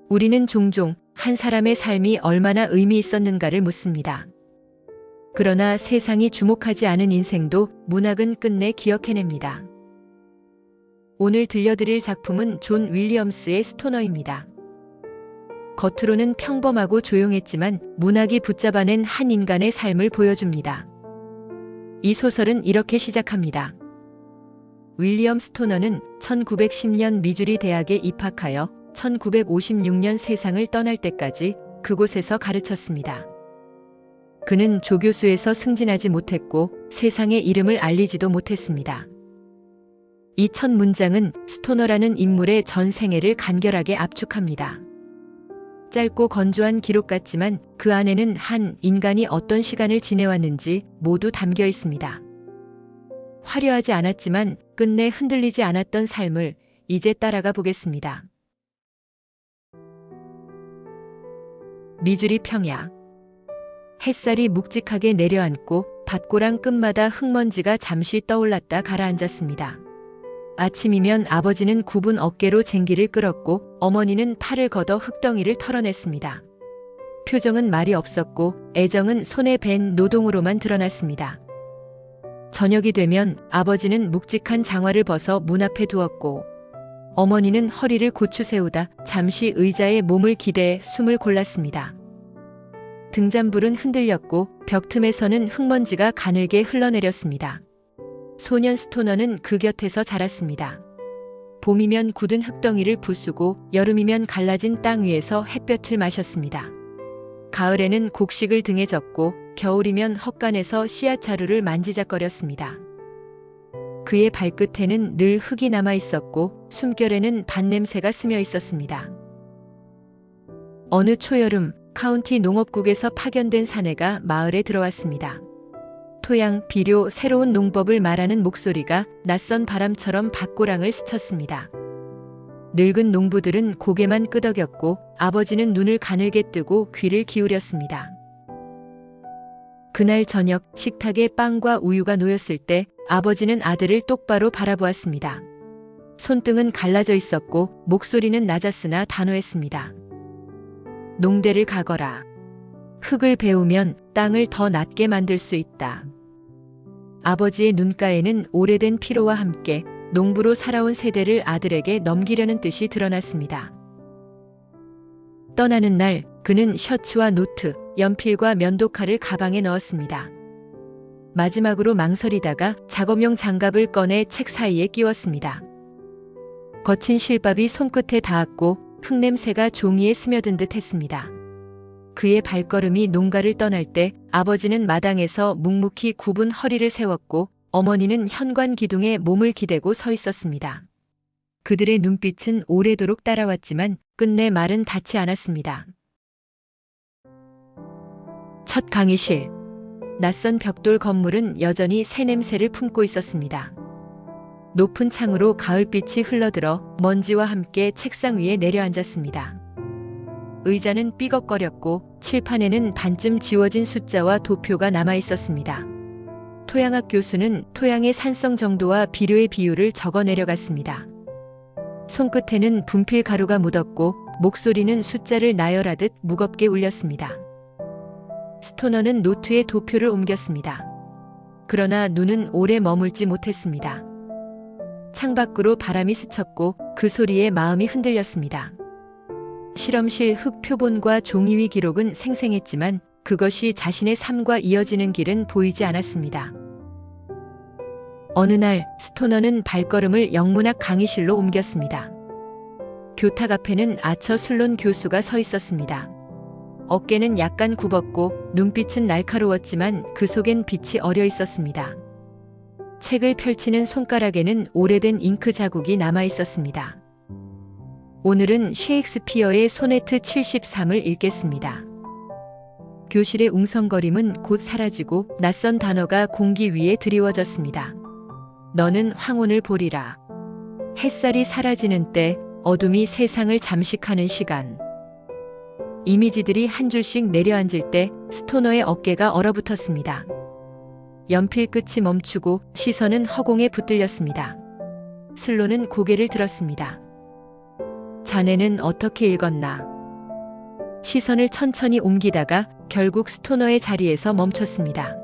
우리는 종종 한 사람의 삶이 얼마나 의미 있었는가를 묻습니다. 그러나 세상이 주목하지 않은 인생도 문학은 끝내 기억해냅니다. 오늘 들려드릴 작품은 존 윌리엄스의 스토너입니다. 겉으로는 평범하고 조용했지만 문학이 붙잡아낸 한 인간의 삶을 보여줍니다. 이 소설은 이렇게 시작합니다. 윌리엄 스토너는 1910년 미주리 대학에 입학하여 1956년 세상을 떠날 때까지 그곳에서 가르쳤습니다. 그는 조교수에서 승진하지 못했고 세상에 이름을 알리지도 못했습니다. 이 첫 문장은 스토너라는 인물의 전 생애를 간결하게 압축합니다. 짧고 건조한 기록 같지만 그 안에는 한 인간이 어떤 시간을 지내왔는지 모두 담겨 있습니다. 화려하지 않았지만 끝내 흔들리지 않았던 삶을 이제 따라가 보겠습니다. 미주리 평야. 햇살이 묵직하게 내려앉고 밭고랑 끝마다 흙먼지가 잠시 떠올랐다 가라앉았습니다. 아침이면 아버지는 굽은 어깨로 쟁기를 끌었고 어머니는 팔을 걷어 흙덩이를 털어냈습니다. 표정은 말이 없었고 애정은 손에 밴 노동으로만 드러났습니다. 저녁이 되면 아버지는 묵직한 장화를 벗어 문 앞에 두었고 어머니는 허리를 고추 세우다 잠시 의자에 몸을 기대해 숨을 골랐습니다. 등잔불은 흔들렸고 벽 틈에서는 흙먼지가 가늘게 흘러내렸습니다. 소년 스토너는 그 곁에서 자랐습니다. 봄이면 굳은 흙덩이를 부수고 여름이면 갈라진 땅 위에서 햇볕을 마셨습니다. 가을에는 곡식을 등에 졌고 겨울이면 헛간에서 씨앗 자루를 만지작거렸습니다. 그의 발끝에는 늘 흙이 남아 있었고 숨결에는 밭냄새가 스며 있었습니다. 어느 초여름 카운티 농업국에서 파견된 사내가 마을에 들어왔습니다. 토양, 비료, 새로운 농법을 말하는 목소리가 낯선 바람처럼 밭고랑을 스쳤습니다. 늙은 농부들은 고개만 끄덕였고 아버지는 눈을 가늘게 뜨고 귀를 기울였습니다. 그날 저녁 식탁에 빵과 우유가 놓였을 때 아버지는 아들을 똑바로 바라보았습니다. 손등은 갈라져 있었고 목소리는 낮았으나 단호했습니다. 농대를 가거라. 흙을 베우면 땅을 더 낮게 만들 수 있다. 아버지의 눈가에는 오래된 피로와 함께 농부로 살아온 세대를 아들에게 넘기려는 뜻이 드러났습니다. 떠나는 날 그는 셔츠와 노트, 연필과 면도칼을 가방에 넣었습니다. 마지막으로 망설이다가 작업용 장갑을 꺼내 책 사이에 끼웠습니다. 거친 실밥이 손끝에 닿았고 흙냄새가 종이에 스며든 듯 했습니다. 그의 발걸음이 농가를 떠날 때 아버지는 마당에서 묵묵히 굽은 허리를 세웠고 어머니는 현관 기둥에 몸을 기대고 서 있었습니다. 그들의 눈빛은 오래도록 따라왔지만 끝내 말은 닿지 않았습니다. 첫 강의실. 낯선 벽돌 건물은 여전히 새 냄새를 품고 있었습니다. 높은 창으로 가을빛이 흘러들어 먼지와 함께 책상 위에 내려앉았습니다. 의자는 삐걱거렸고 칠판에는 반쯤 지워진 숫자와 도표가 남아 있었습니다. 토양학 교수는 토양의 산성 정도와 비료의 비율을 적어 내려갔습니다. 손끝에는 분필 가루가 묻었고 목소리는 숫자를 나열하듯 무겁게 울렸습니다. 스토너는 노트에 도표를 옮겼습니다. 그러나 눈은 오래 머물지 못했습니다. 창밖으로 바람이 스쳤고 그 소리에 마음이 흔들렸습니다. 실험실 흙 표본과 종이 위 기록은 생생했지만 그것이 자신의 삶과 이어지는 길은 보이지 않았습니다. 어느 날 스토너는 발걸음을 영문학 강의실로 옮겼습니다. 교탁 앞에는 아처 슬론 교수가 서 있었습니다. 어깨는 약간 굽었고 눈빛은 날카로웠지만 그 속엔 빛이 어려 있었습니다. 책을 펼치는 손가락에는 오래된 잉크 자국이 남아 있었습니다. 오늘은 셰익스피어의 소네트 73을 읽겠습니다. 교실의 웅성거림은 곧 사라지고 낯선 단어가 공기 위에 드리워졌습니다. 너는 황혼을 보리라. 햇살이 사라지는 때, 어둠이 세상을 잠식하는 시간. 이미지들이 한 줄씩 내려앉을 때 스토너의 어깨가 얼어붙었습니다. 연필 끝이 멈추고 시선은 허공에 붙들렸습니다. 슬로는 고개를 들었습니다. 자네는 어떻게 읽었나? 시선을 천천히 옮기다가 결국 스토너의 자리에서 멈췄습니다.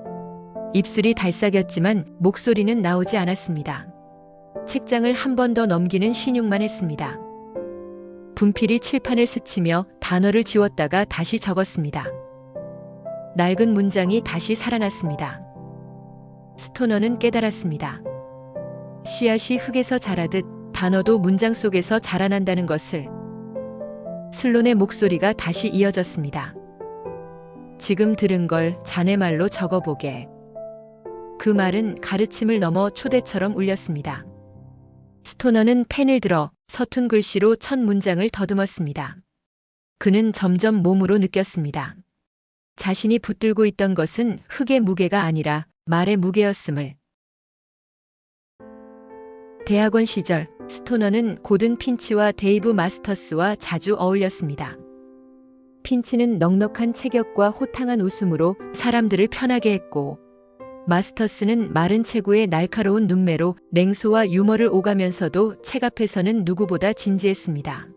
입술이 달싹였지만 목소리는 나오지 않았습니다. 책장을 한 번 더 넘기는 신용만 했습니다. 분필이 칠판을 스치며 단어를 지웠다가 다시 적었습니다. 낡은 문장이 다시 살아났습니다. 스토너는 깨달았습니다. 씨앗이 흙에서 자라듯 단어도 문장 속에서 자라난다는 것을. 슬론의 목소리가 다시 이어졌습니다. 지금 들은 걸 자네 말로 적어보게. 그 말은 가르침을 넘어 초대처럼 울렸습니다. 스토너는 펜을 들어 서툰 글씨로 첫 문장을 더듬었습니다. 그는 점점 몸으로 느꼈습니다. 자신이 붙들고 있던 것은 흙의 무게가 아니라 말의 무게였음을. 대학원 시절 스토너는 고든 핀치와 데이브 마스터스와 자주 어울렸습니다. 핀치는 넉넉한 체격과 호탕한 웃음으로 사람들을 편하게 했고, 마스터스는 마른 체구의 날카로운 눈매로 냉소와 유머를 오가면서도 책 앞에서는 누구보다 진지했습니다.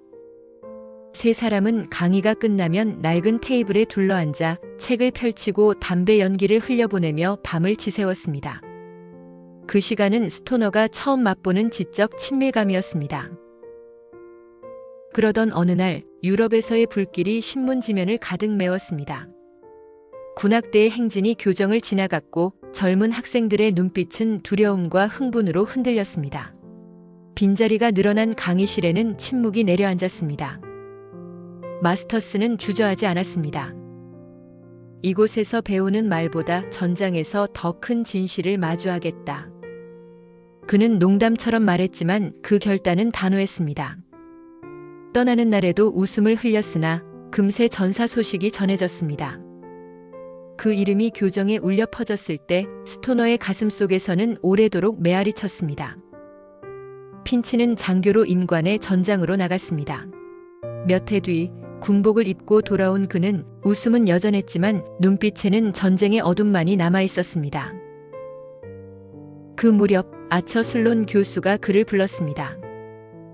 세 사람은 강의가 끝나면 낡은 테이블에 둘러앉아 책을 펼치고 담배 연기를 흘려보내며 밤을 지새웠습니다. 그 시간은 스토너가 처음 맛보는 지적 친밀감이었습니다. 그러던 어느 날 유럽에서의 불길이 신문 지면을 가득 메웠습니다. 군악대의 행진이 교정을 지나갔고 젊은 학생들의 눈빛은 두려움과 흥분으로 흔들렸습니다. 빈자리가 늘어난 강의실에는 침묵이 내려앉았습니다. 마스터스는 주저하지 않았습니다. 이곳에서 배우는 말보다 전장에서 더 큰 진실을 마주하겠다. 그는 농담처럼 말했지만 그 결단은 단호했습니다. 떠나는 날에도 웃음을 흘렸으나 금세 전사 소식이 전해졌습니다. 그 이름이 교정에 울려 퍼졌을 때 스토너의 가슴 속에서는 오래도록 메아리 쳤습니다. 핀치는 장교로 임관해 전장으로 나갔습니다. 몇 해 뒤 군복을 입고 돌아온 그는 웃음은 여전했지만 눈빛에는 전쟁의 어둠만이 남아 있었습니다. 그 무렵 아처 슬론 교수가 그를 불렀습니다.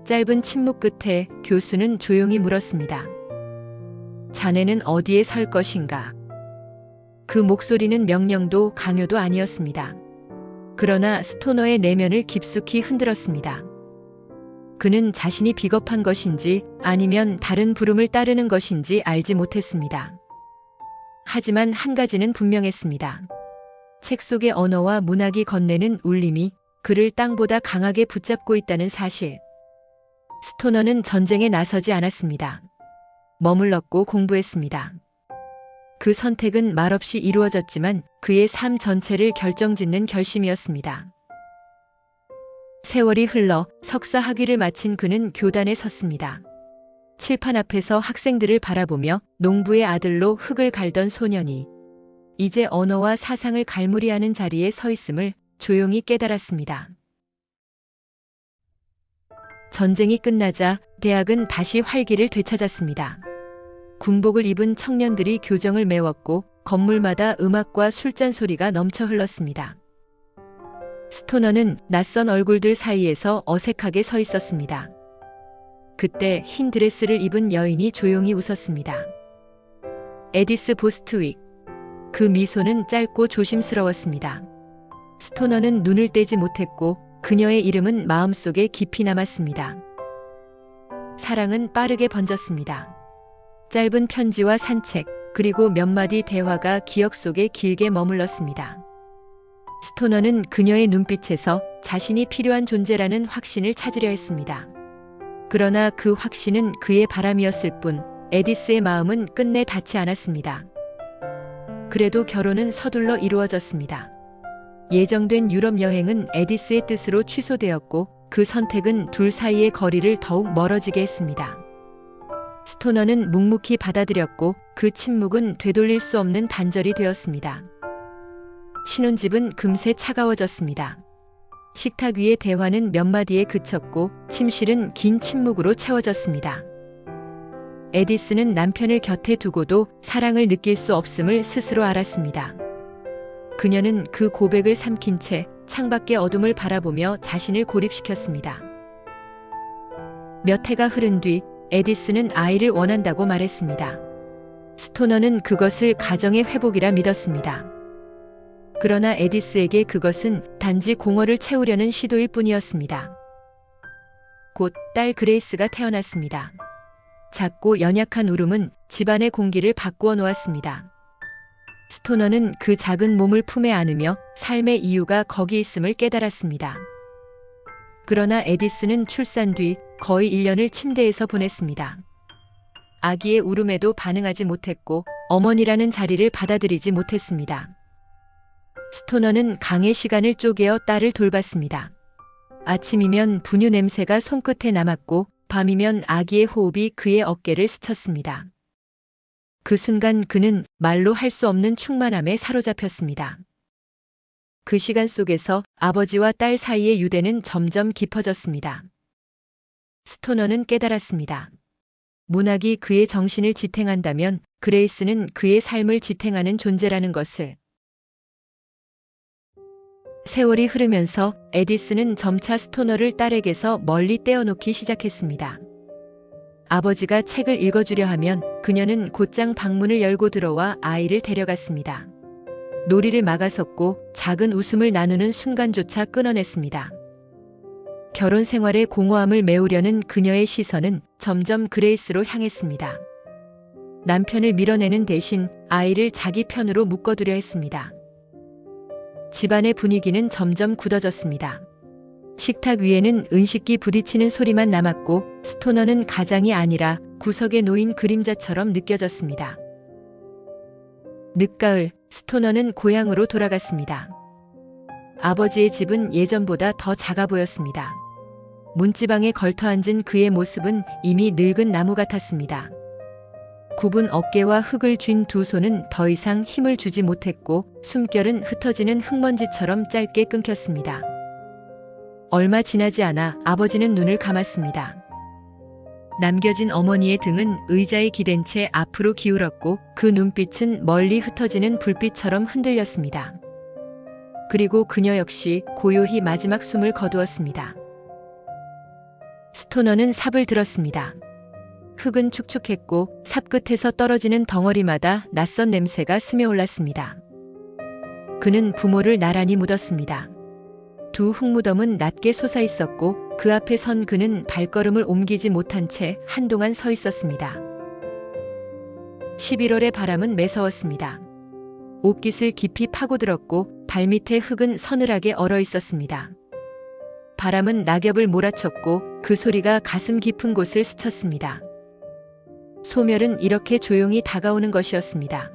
짧은 침묵 끝에 교수는 조용히 물었습니다. 자네는 어디에 설 것인가? 그 목소리는 명령도 강요도 아니었습니다. 그러나 스토너의 내면을 깊숙이 흔들었습니다. 그는 자신이 비겁한 것인지 아니면 다른 부름을 따르는 것인지 알지 못했습니다. 하지만 한 가지는 분명했습니다. 책 속의 언어와 문학이 건네는 울림이 그를 땅보다 강하게 붙잡고 있다는 사실. 스토너는 전쟁에 나서지 않았습니다. 머물렀고 공부했습니다. 그 선택은 말없이 이루어졌지만 그의 삶 전체를 결정짓는 결심이었습니다. 세월이 흘러 석사 학위를 마친 그는 교단에 섰습니다. 칠판 앞에서 학생들을 바라보며 농부의 아들로 흙을 갈던 소년이 이제 언어와 사상을 갈무리하는 자리에 서 있음을 조용히 깨달았습니다. 전쟁이 끝나자 대학은 다시 활기를 되찾았습니다. 군복을 입은 청년들이 교정을 메웠고 건물마다 음악과 술잔 소리가 넘쳐 흘렀습니다. 스토너는 낯선 얼굴들 사이에서 어색하게 서 있었습니다. 그때 흰 드레스를 입은 여인이 조용히 웃었습니다. 에디스 보스트윅. 그 미소는 짧고 조심스러웠습니다. 스토너는 눈을 떼지 못했고 그녀의 이름은 마음속에 깊이 남았습니다. 사랑은 빠르게 번졌습니다. 짧은 편지와 산책, 그리고 몇 마디 대화가 기억 속에 길게 머물렀습니다. 스토너는 그녀의 눈빛에서 자신이 필요한 존재라는 확신을 찾으려 했습니다. 그러나 그 확신은 그의 바람이었을 뿐 에디스의 마음은 끝내 닿지 않았습니다. 그래도 결혼은 서둘러 이루어졌습니다. 예정된 유럽 여행은 에디스의 뜻으로 취소되었고 그 선택은 둘 사이의 거리를 더욱 멀어지게 했습니다. 스토너는 묵묵히 받아들였고 그 침묵은 되돌릴 수 없는 단절이 되었습니다. 신혼집은 금세 차가워졌습니다. 식탁 위의 대화는 몇 마디에 그쳤고 침실은 긴 침묵으로 채워졌습니다. 에디스는 남편을 곁에 두고도 사랑을 느낄 수 없음을 스스로 알았습니다. 그녀는 그 고백을 삼킨 채 창밖의 어둠을 바라보며 자신을 고립시켰습니다. 몇 해가 흐른 뒤 에디스는 아이를 원한다고 말했습니다. 스토너는 그것을 가정의 회복이라 믿었습니다. 그러나 에디스에게 그것은 단지 공허를 채우려는 시도일 뿐이었습니다. 곧 딸 그레이스가 태어났습니다. 작고 연약한 울음은 집안의 공기를 바꾸어 놓았습니다. 스토너는 그 작은 몸을 품에 안으며 삶의 이유가 거기 있음을 깨달았습니다. 그러나 에디스는 출산 뒤 거의 1년을 침대에서 보냈습니다. 아기의 울음에도 반응하지 못했고 어머니라는 자리를 받아들이지 못했습니다. 스토너는 강의 시간을 쪼개어 딸을 돌봤습니다. 아침이면 분유 냄새가 손끝에 남았고 밤이면 아기의 호흡이 그의 어깨를 스쳤습니다. 그 순간 그는 말로 할 수 없는 충만함에 사로잡혔습니다. 그 시간 속에서 아버지와 딸 사이의 유대는 점점 깊어졌습니다. 스토너는 깨달았습니다. 문학이 그의 정신을 지탱한다면 그레이스는 그의 삶을 지탱하는 존재라는 것을. 세월이 흐르면서 에디스는 점차 스토너를 딸에게서 멀리 떼어놓기 시작했습니다. 아버지가 책을 읽어주려 하면 그녀는 곧장 방문을 열고 들어와 아이를 데려갔습니다. 놀이를 막아섰고 작은 웃음을 나누는 순간조차 끊어냈습니다. 결혼 생활의 공허함을 메우려는 그녀의 시선은 점점 그레이스로 향했습니다. 남편을 밀어내는 대신 아이를 자기 편으로 묶어두려 했습니다. 집안의 분위기는 점점 굳어졌습니다. 식탁 위에는 은식기 부딪히는 소리만 남았고 스토너는 가장이 아니라 구석에 놓인 그림자처럼 느껴졌습니다. 늦가을, 스토너는 고향으로 돌아갔습니다. 아버지의 집은 예전보다 더 작아 보였습니다. 문지방에 걸터앉은 그의 모습은 이미 늙은 나무 같았습니다. 굽은 어깨와 흙을 쥔 두 손은 더 이상 힘을 주지 못했고 숨결은 흩어지는 흙먼지처럼 짧게 끊겼습니다. 얼마 지나지 않아 아버지는 눈을 감았습니다. 남겨진 어머니의 등은 의자에 기댄 채 앞으로 기울었고 그 눈빛은 멀리 흩어지는 불빛처럼 흔들렸습니다. 그리고 그녀 역시 고요히 마지막 숨을 거두었습니다. 스토너는 삽을 들었습니다. 흙은 축축했고 삽 끝에서 떨어지는 덩어리마다 낯선 냄새가 스며올랐습니다. 그는 부모를 나란히 묻었습니다. 두 흙무덤은 낮게 솟아있었고 그 앞에 선 그는 발걸음을 옮기지 못한 채 한동안 서 있었습니다. 11월의 바람은 매서웠습니다. 옷깃을 깊이 파고들었고 발밑의 흙은 서늘하게 얼어 있었습니다. 바람은 낙엽을 몰아쳤고 그 소리가 가슴 깊은 곳을 스쳤습니다. 소멸은 이렇게 조용히 다가오는 것이었습니다.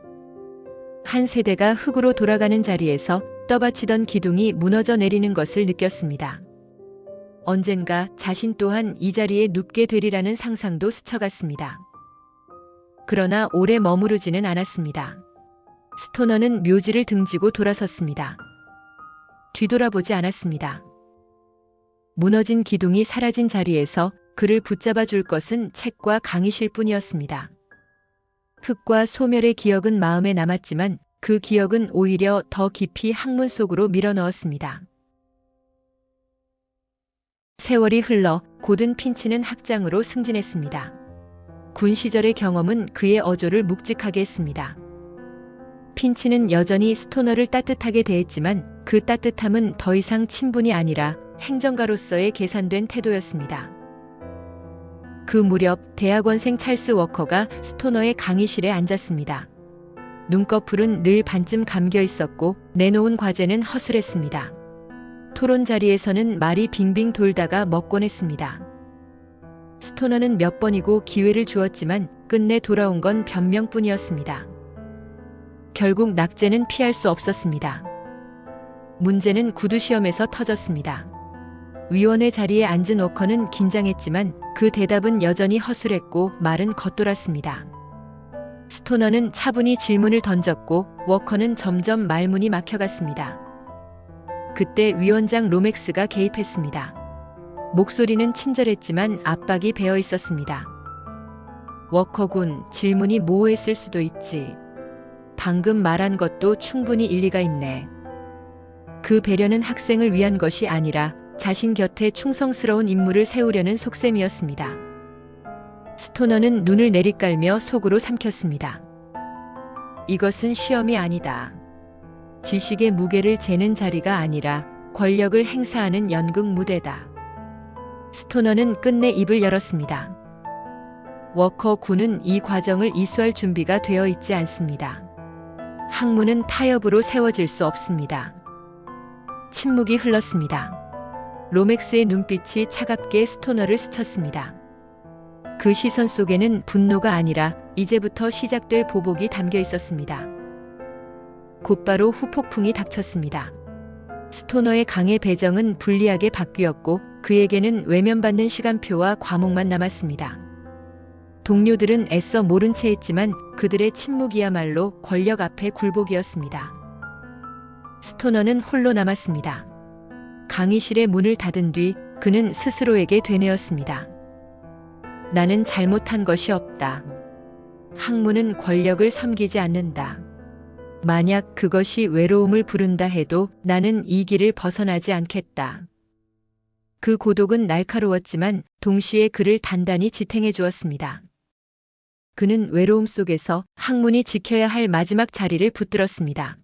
한 세대가 흙으로 돌아가는 자리에서 떠받치던 기둥이 무너져 내리는 것을 느꼈습니다. 언젠가 자신 또한 이 자리에 눕게 되리라는 상상도 스쳐갔습니다. 그러나 오래 머무르지는 않았습니다. 스토너는 묘지를 등지고 돌아섰습니다. 뒤돌아보지 않았습니다. 무너진 기둥이 사라진 자리에서 그를 붙잡아 줄 것은 책과 강의실 뿐이었습니다. 흙과 소멸의 기억은 마음에 남았지만 그 기억은 오히려 더 깊이 학문 속으로 밀어넣었습니다. 세월이 흘러 고든 핀치는 학장으로 승진했습니다. 군 시절의 경험은 그의 어조를 묵직하게 했습니다. 핀치는 여전히 스토너를 따뜻하게 대했지만 그 따뜻함은 더 이상 친분이 아니라 행정가로서의 계산된 태도였습니다. 그 무렵 대학원생 찰스 워커가 스토너의 강의실에 앉았습니다. 눈꺼풀은 늘 반쯤 감겨 있었고 내놓은 과제는 허술했습니다. 토론 자리에서는 말이 빙빙 돌다가 먹곤 했습니다. 스토너는 몇 번이고 기회를 주었지만 끝내 돌아온 건 변명뿐이었습니다. 결국 낙제는 피할 수 없었습니다. 문제는 구두 시험에서 터졌습니다. 위원회 자리에 앉은 워커는 긴장했지만 그 대답은 여전히 허술했고 말은 겉돌았습니다. 스토너는 차분히 질문을 던졌고 워커는 점점 말문이 막혀갔습니다. 그때 위원장 로맥스가 개입했습니다. 목소리는 친절했지만 압박이 배어 있었습니다. 워커군, 질문이 모호했을 수도 있지. 방금 말한 것도 충분히 일리가 있네. 그 배려는 학생을 위한 것이 아니라 자신 곁에 충성스러운 인물을 세우려는 속셈이었습니다. 스토너는 눈을 내리깔며 속으로 삼켰습니다. 이것은 시험이 아니다. 지식의 무게를 재는 자리가 아니라 권력을 행사하는 연극 무대다. 스토너는 끝내 입을 열었습니다. 워커 군은 이 과정을 이수할 준비가 되어 있지 않습니다. 항문은 타협으로 세워질 수 없습니다. 침묵이 흘렀습니다. 로맥스의 눈빛이 차갑게 스토너를 스쳤습니다. 그 시선 속에는 분노가 아니라 이제부터 시작될 보복이 담겨 있었습니다. 곧바로 후폭풍이 닥쳤습니다. 스토너의 강의 배정은 불리하게 바뀌었고 그에게는 외면받는 시간표와 과목만 남았습니다. 동료들은 애써 모른 채 했지만 그들의 침묵이야말로 권력 앞에 굴복이었습니다. 스토너는 홀로 남았습니다. 강의실의 문을 닫은 뒤 그는 스스로에게 되뇌었습니다. 나는 잘못한 것이 없다. 학문은 권력을 섬기지 않는다. 만약 그것이 외로움을 부른다 해도 나는 이 길을 벗어나지 않겠다. 그 고독은 날카로웠지만 동시에 그를 단단히 지탱해 주었습니다. 그는 외로움 속에서 학문이 지켜야 할 마지막 자리를 붙들었습니다.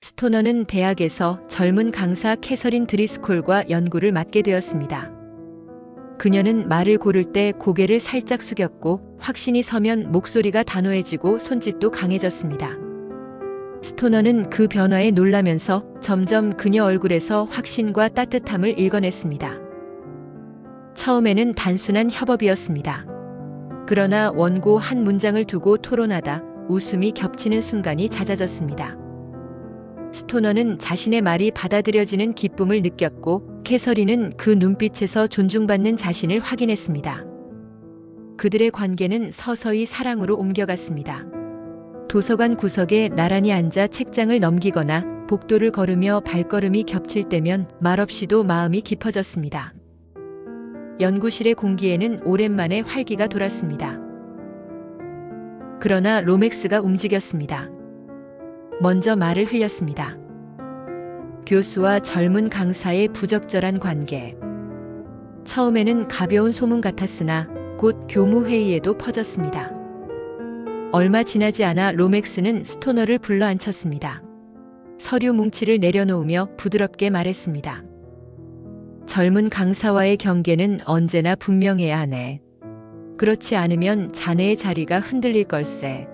스토너는 대학에서 젊은 강사 캐서린 드리스콜과 연구를 맡게 되었습니다. 그녀는 말을 고를 때 고개를 살짝 숙였고 확신이 서면 목소리가 단호해지고 손짓도 강해졌습니다. 스토너는 그 변화에 놀라면서 점점 그녀 얼굴에서 확신과 따뜻함을 읽어냈습니다. 처음에는 단순한 협업이었습니다. 그러나 원고 한 문장을 두고 토론하다 웃음이 겹치는 순간이 잦아졌습니다. 스토너는 자신의 말이 받아들여지는 기쁨을 느꼈고 캐서린은 그 눈빛에서 존중받는 자신을 확인했습니다. 그들의 관계는 서서히 사랑으로 옮겨갔습니다. 도서관 구석에 나란히 앉아 책장을 넘기거나 복도를 걸으며 발걸음이 겹칠 때면 말없이도 마음이 깊어졌습니다. 연구실의 공기에는 오랜만에 활기가 돌았습니다. 그러나 로맥스가 움직였습니다. 먼저 말을 흘렸습니다. 교수와 젊은 강사의 부적절한 관계. 처음에는 가벼운 소문 같았으나 곧 교무회의에도 퍼졌습니다. 얼마 지나지 않아 로맥스는 스토너를 불러 앉혔습니다. 서류 뭉치를 내려놓으며 부드럽게 말했습니다. 젊은 강사와의 경계는 언제나 분명해야 하네. 그렇지 않으면 자네의 자리가 흔들릴 걸세.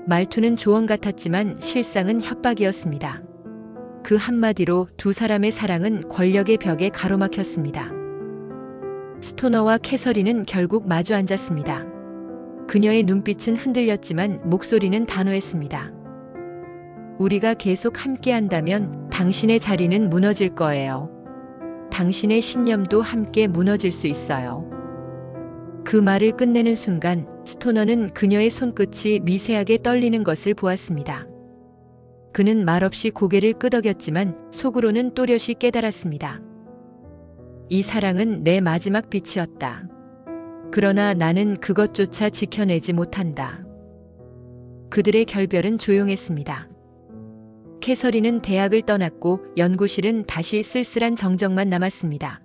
말투는 조언 같았지만 실상은 협박이었습니다. 그 한마디로 두 사람의 사랑은 권력의 벽에 가로막혔습니다. 스토너와 캐서린은 결국 마주 앉았습니다. 그녀의 눈빛은 흔들렸지만 목소리는 단호했습니다. 우리가 계속 함께한다면 당신의 자리는 무너질 거예요. 당신의 신념도 함께 무너질 수 있어요. 그 말을 끝내는 순간 스토너는 그녀의 손끝이 미세하게 떨리는 것을 보았습니다. 그는 말없이 고개를 끄덕였지만 속으로는 또렷이 깨달았습니다. 이 사랑은 내 마지막 빛이었다. 그러나 나는 그것조차 지켜내지 못한다. 그들의 결별은 조용했습니다. 캐서린은 대학을 떠났고 연구실은 다시 쓸쓸한 정적만 남았습니다.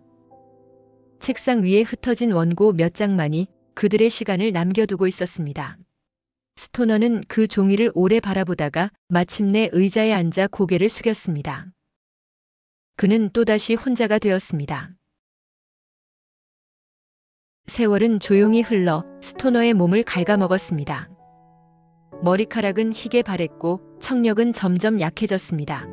책상 위에 흩어진 원고 몇 장만이 그들의 시간을 남겨두고 있었습니다. 스토너는 그 종이를 오래 바라보다가 마침내 의자에 앉아 고개를 숙였습니다. 그는 또다시 혼자가 되었습니다. 세월은 조용히 흘러 스토너의 몸을 갉아먹었습니다. 머리카락은 희게 바랬고 청력은 점점 약해졌습니다.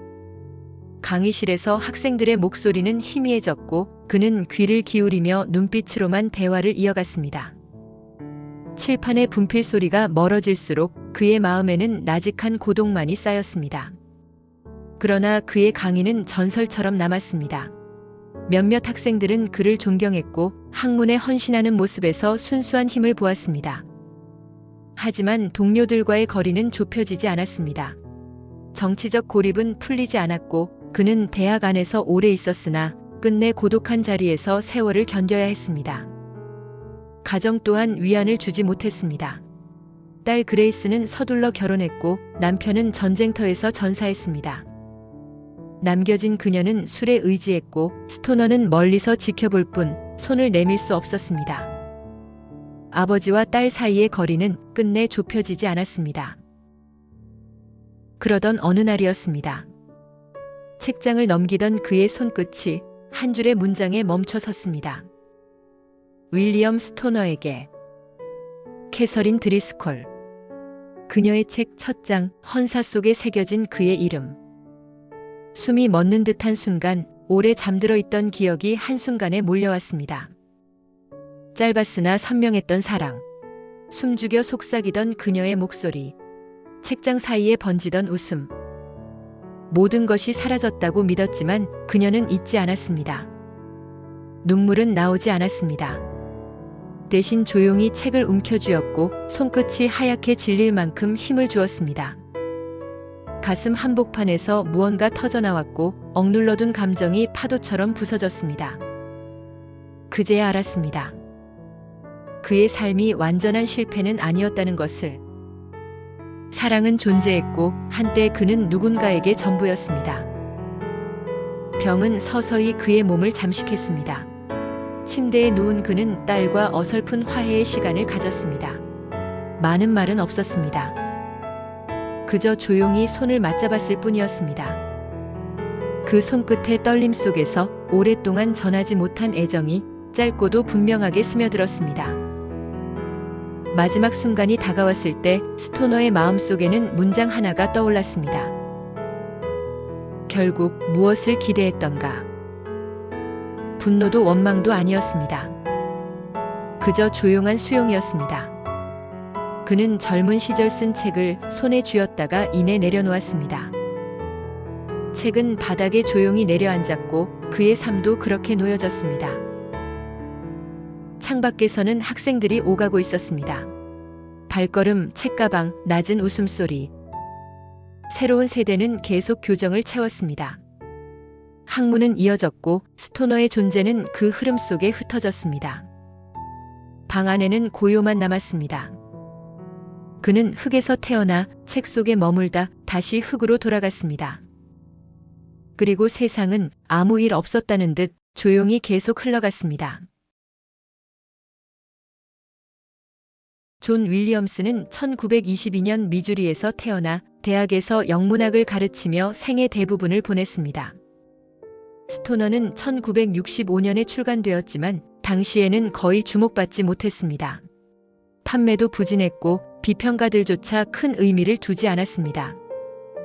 강의실에서 학생들의 목소리는 희미해졌고 그는 귀를 기울이며 눈빛으로만 대화를 이어갔습니다. 칠판의 분필 소리가 멀어질수록 그의 마음에는 나직한 고독만이 쌓였습니다. 그러나 그의 강의는 전설처럼 남았습니다. 몇몇 학생들은 그를 존경했고 학문에 헌신하는 모습에서 순수한 힘을 보았습니다. 하지만 동료들과의 거리는 좁혀지지 않았습니다. 정치적 고립은 풀리지 않았고 그는 대학 안에서 오래 있었으나 끝내 고독한 자리에서 세월을 견뎌야 했습니다. 가정 또한 위안을 주지 못했습니다. 딸 그레이스는 서둘러 결혼했고 남편은 전쟁터에서 전사했습니다. 남겨진 그녀는 술에 의지했고 스토너는 멀리서 지켜볼 뿐 손을 내밀 수 없었습니다. 아버지와 딸 사이의 거리는 끝내 좁혀지지 않았습니다. 그러던 어느 날이었습니다. 책장을 넘기던 그의 손끝이 한 줄의 문장에 멈춰 섰습니다. 윌리엄 스토너에게. 캐서린 드리스콜. 그녀의 책 첫 장 헌사 속에 새겨진 그의 이름. 숨이 멎는 듯한 순간 오래 잠들어 있던 기억이 한순간에 몰려왔습니다. 짧았으나 선명했던 사랑. 숨죽여 속삭이던 그녀의 목소리. 책장 사이에 번지던 웃음. 모든 것이 사라졌다고 믿었지만 그녀는 잊지 않았습니다. 눈물은 나오지 않았습니다. 대신 조용히 책을 움켜쥐었고 손끝이 하얗게 질릴 만큼 힘을 주었습니다. 가슴 한복판에서 무언가 터져나왔고 억눌러둔 감정이 파도처럼 부서졌습니다. 그제야 알았습니다. 그의 삶이 완전한 실패는 아니었다는 것을. 사랑은 존재했고 한때 그는 누군가에게 전부였습니다. 병은 서서히 그의 몸을 잠식했습니다. 침대에 누운 그는 딸과 어설픈 화해의 시간을 가졌습니다. 많은 말은 없었습니다. 그저 조용히 손을 맞잡았을 뿐이었습니다. 그 손끝의 떨림 속에서 오랫동안 전하지 못한 애정이 짧고도 분명하게 스며들었습니다. 마지막 순간이 다가왔을 때 스토너의 마음속에는 문장 하나가 떠올랐습니다. 결국 무엇을 기대했던가. 분노도 원망도 아니었습니다. 그저 조용한 수용이었습니다. 그는 젊은 시절 쓴 책을 손에 쥐었다가 이내 내려놓았습니다. 책은 바닥에 조용히 내려앉았고 그의 삶도 그렇게 놓여졌습니다. 창밖에서는 학생들이 오가고 있었습니다. 발걸음, 책가방, 낮은 웃음소리. 새로운 세대는 계속 교정을 채웠습니다. 학문은 이어졌고 스토너의 존재는 그 흐름 속에 흩어졌습니다. 방 안에는 고요만 남았습니다. 그는 흙에서 태어나 책 속에 머물다 다시 흙으로 돌아갔습니다. 그리고 세상은 아무 일 없었다는 듯 조용히 계속 흘러갔습니다. 존 윌리엄스는 1922년 미주리에서 태어나 대학에서 영문학을 가르치며 생애 대부분을 보냈습니다. 스토너는 1965년에 출간되었지만 당시에는 거의 주목받지 못했습니다. 판매도 부진했고 비평가들조차 큰 의미를 두지 않았습니다.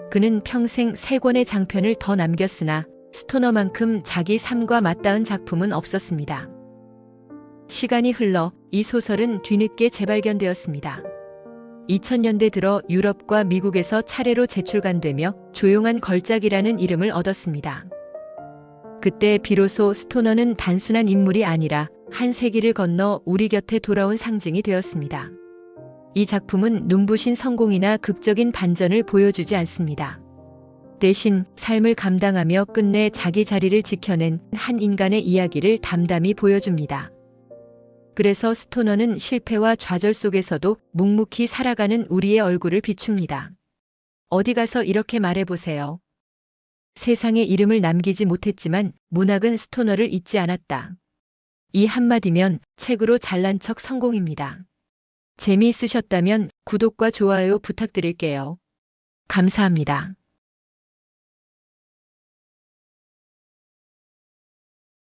그는 평생 3권의 장편을 더 남겼으나 스토너만큼 자기 삶과 맞닿은 작품은 없었습니다. 시간이 흘러 이 소설은 뒤늦게 재발견되었습니다. 2000년대 들어 유럽과 미국에서 차례로 재출간되며 조용한 걸작이라는 이름을 얻었습니다. 그때 비로소 스토너는 단순한 인물이 아니라 한 세기를 건너 우리 곁에 돌아온 상징이 되었습니다. 이 작품은 눈부신 성공이나 극적인 반전을 보여주지 않습니다. 대신 삶을 감당하며 끝내 자기 자리를 지켜낸 한 인간의 이야기를 담담히 보여줍니다. 그래서 스토너는 실패와 좌절 속에서도 묵묵히 살아가는 우리의 얼굴을 비춥니다. 어디 가서 이렇게 말해보세요. 세상에 이름을 남기지 못했지만 문학은 스토너를 잊지 않았다. 이 한마디면 책으로 잘난 척 성공입니다. 재미있으셨다면 구독과 좋아요 부탁드릴게요. 감사합니다.